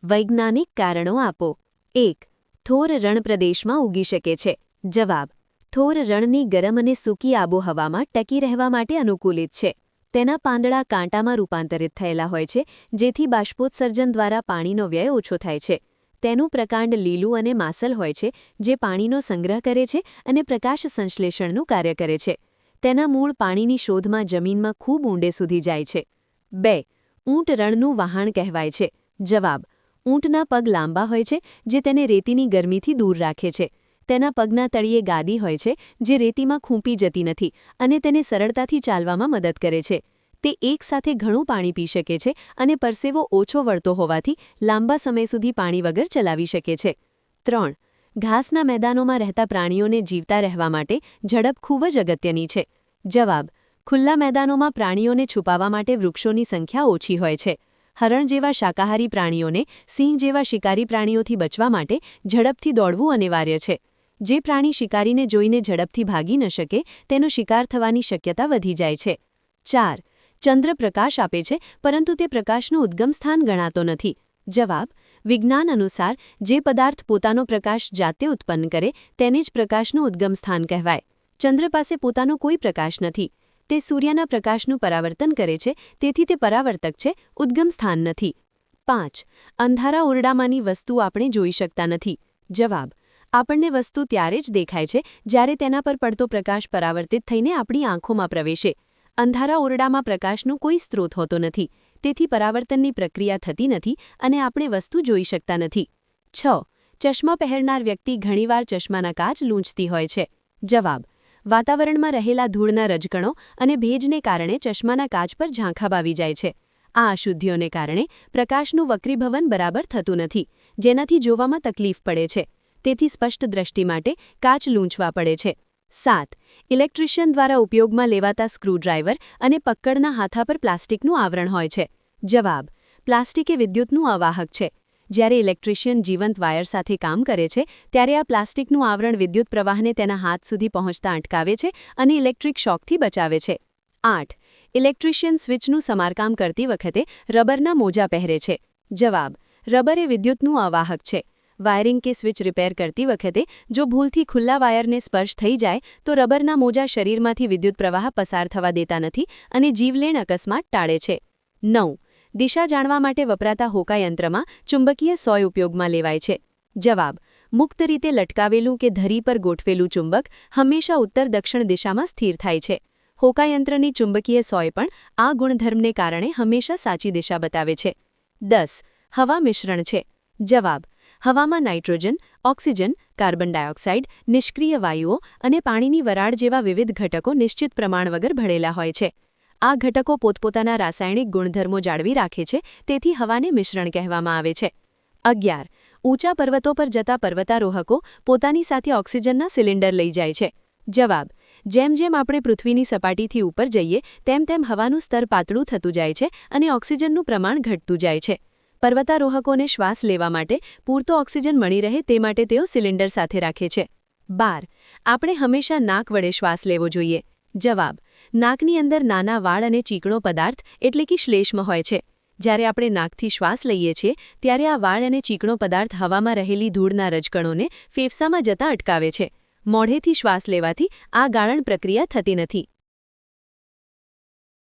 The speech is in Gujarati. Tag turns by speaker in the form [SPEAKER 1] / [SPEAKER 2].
[SPEAKER 1] વૈજ્ઞાનિક કારણો આપો। 1. થોર રણ પ્રદેશમાં ઉગી શકે છે। જવાબ: થોર રણની ગરમ અને સૂકી આબોહવામાં ટકી રહેવા માટે અનુકૂલિત છે। તેના પાંદડા કાંટામાં રૂપાંતરિત થયેલા હોય છે, જેથી બાષ્પોત્સર્જન દ્વારા પાણીનો વ્યય ઓછો થાય છે। તેનું પ્રકાંડ લીલું અને માસલ હોય છે, જે પાણીનો સંગ્રહ કરે છે અને પ્રકાશ સંશ્લેષણનું કાર્ય કરે છે। તેના મૂળ પાણીની શોધમાં જમીનમાં ખૂબ ઊંડે સુધી જાય છે। 2. ઊંટ રણનું વહાણ કહેવાય છે। જવાબ: ઊંટના પગ લાંબા હોય છે, જે તેને રેતીની ગરમીથી દૂર રાખે છે। તેના પગના તળિયે ગાદી હોય છે, જે રેતીમાં ખૂંપી જતી નથી અને તેને સરળતાથી ચાલવામાં મદદ કરે છે। તે એકસાથે ઘણું પાણી પી શકે છે અને પરસેવો ઓછો વળતો હોવાથી લાંબા સમય સુધી પાણી વગર ચલાવી શકે છે। 3. ઘાસના મેદાનોમાં રહેતા પ્રાણીઓને જીવતા રહેવા માટે ઝડપ ખૂબ જ અગત્યની છે। જવાબ: ખુલ્લા મેદાનોમાં પ્રાણીઓને છુપાવવા માટે વૃક્ષોની સંખ્યા ઓછી હોય છે। હરણ જેવા શાકાહારી પ્રાણીઓને સિંહ જેવા શિકારી પ્રાણીઓથી બચવા માટે ઝડપથી દોડવું અનિવાર્ય છે। જે પ્રાણી શિકારીને જોઈને ઝડપથી ભાગી ન શકે, તેનો શિકાર થવાની શક્યતા વધી જાય છે। 4. ચંદ્ર પ્રકાશ આપે છે, પરંતુ તે પ્રકાશનું ઉદ્ગમ સ્થાન ગણાતો નથી। જવાબ: વિજ્ઞાન અનુસાર જે પદાર્થ પોતાનો પ્રકાશ જાતે ઉત્પન્ન કરે તેને જ પ્રકાશનું ઉદ્ગમ સ્થાન કહેવાય। ચંદ્ર પાસે પોતાનો કોઈ પ્રકાશ નથી। તે સૂર્યના પ્રકાશનું પરાવર્તન કરે છે, તેથી તે પરાવર્તક છે, ઉદ્ગમ સ્થાન નથી। 5. અંધારા ઓરડામાંની વસ્તુ આપણે જોઈ શકતા નથી। જવાબ: આપણને વસ્તુ ત્યારે જ દેખાય છે જ્યારે તેના પર પડતો પ્રકાશ પરાવર્તિત થઈને આપણી આંખોમાં પ્રવેશે। અંધારા ઓરડામાં પ્રકાશનો કોઈ સ્ત્રોત હોતો નથી, તેથી પરાવર્તનની પ્રક્રિયા થતી નથી અને આપણે વસ્તુ જોઈ શકતા નથી। 6. ચશ્મા પહેરનાર વ્યક્તિ ઘણીવાર ચશ્માના કાચ લૂંછતી હોય છે। જવાબ: વાતાવરણમાં રહેલા ધૂળના રજકણો અને ભેજને કારણે ચશ્માના કાચ પર ઝાંખા આવી જાય છે। આ અશુદ્ધિઓને કારણે પ્રકાશનું વક્રીભવન બરાબર થતું નથી, જેનાથી જોવામાં તકલીફ પડે છે। તેથી સ્પષ્ટ દ્રષ્ટિ માટે કાચ લૂંછવા પડે છે। 7. ઇલેક્ટ્રિશિયન દ્વારા ઉપયોગમાં લેવાતા સ્ક્રૂડ્રાઈવર અને પક્કડના હાથા પર પ્લાસ્ટિકનું આવરણ હોય છે। જવાબ: પ્લાસ્ટિક એ વિદ્યુતનું અવાહક છે। જ્યારે ઇલેક્ટ્રિશિયન જીવંત વાયર સાથે કામ કરે છે, ત્યારે આ પ્લાસ્ટિકનું આવરણ વિદ્યુત પ્રવાહને તેના હાથ સુધી પહોંચતા અટકાવે છે અને ઇલેક્ટ્રિક શોકથી બચાવે છે। 8. ઇલેક્ટ્રિશિયન સ્વિચનું સમારકામ કરતી વખતે રબરના મોજા પહેરે છે। જવાબ: રબર એ વિદ્યુતનું અવાહક છે। વાયરિંગ કે સ્વિચ રિપેર કરતી વખતે જો ભૂલથી ખુલ્લા વાયરને સ્પર્શ થઈ જાય તો રબરના મોજા શરીરમાંથી વિદ્યુત પ્રવાહ પસાર થવા દેતા નથી અને જીવલેણ અકસ્માત ટાળે છે। 9. દિશા જાણવા માટે વપરાતા હોકાયંત્રમાં ચુંબકીય સોય ઉપયોગમાં લેવાય છે। જવાબ: મુક્ત રીતે લટકાવેલું કે ધરી પર ગોઠવેલું ચુંબક હંમેશા ઉત્તર-દક્ષિણ દિશામાં સ્થિર થાય છે। હોકાયંત્રની ચુંબકીય સોય પણ આ ગુણધર્મને કારણે હંમેશા સાચી દિશા બતાવે છે। 10. હવા મિશ્રણ છે। જવાબ: હવામાં નાઇટ્રોજન, ઓક્સિજન, કાર્બન ડાયોક્સાઇડ, નિષ્ક્રિય વાયુઓ અને પાણીની વરાળ જેવા વિવિધ ઘટકો નિશ્ચિત પ્રમાણ વગર ભળેલા હોય છે। આ ઘટકો પોતપોતાના રાસાયણિક ગુણધર્મો જાળવી રાખે છે, તેથી હવાને મિશ્રણ કહેવામાં આવે છે। 11. ઊંચા પર્વતો પર જતા પર્વતારોહકો પોતાની સાથે ઓક્સિજનના સિલિન્ડર લઈ જાય છે। જવાબ: જેમ જેમ આપણે પૃથ્વીની સપાટીથી ઉપર જઈએ તેમ તેમ હવાનું સ્તર પાતળું થતું જાય છે અને ઓક્સિજનનું પ્રમાણ ઘટતું જાય છે। પર્વતારોહકોને શ્વાસ લેવા માટે પૂરતો ઓક્સિજન મળી રહે તે માટે તેઓ સિલિન્ડર સાથે રાખે છે। 12. આપણે હંમેશા નાક વડે શ્વાસ લેવો જોઈએ। જવાબ: નાકની અંદર નાના વાળ અને ચીકણો પદાર્થ એટલે કે શ્લેષ્મ હોય છે। જ્યારે આપણે નાકથી શ્વાસ લઈએ છીએ ત્યારે આ વાળ અને ચીકણો પદાર્થ હવામાં રહેલી ધૂળના રજકણોને ફેફસામાં જતા અટકાવે છે। મોઢેથી શ્વાસ લેવાથી આ ગાળણ પ્રક્રિયા થતી નથી।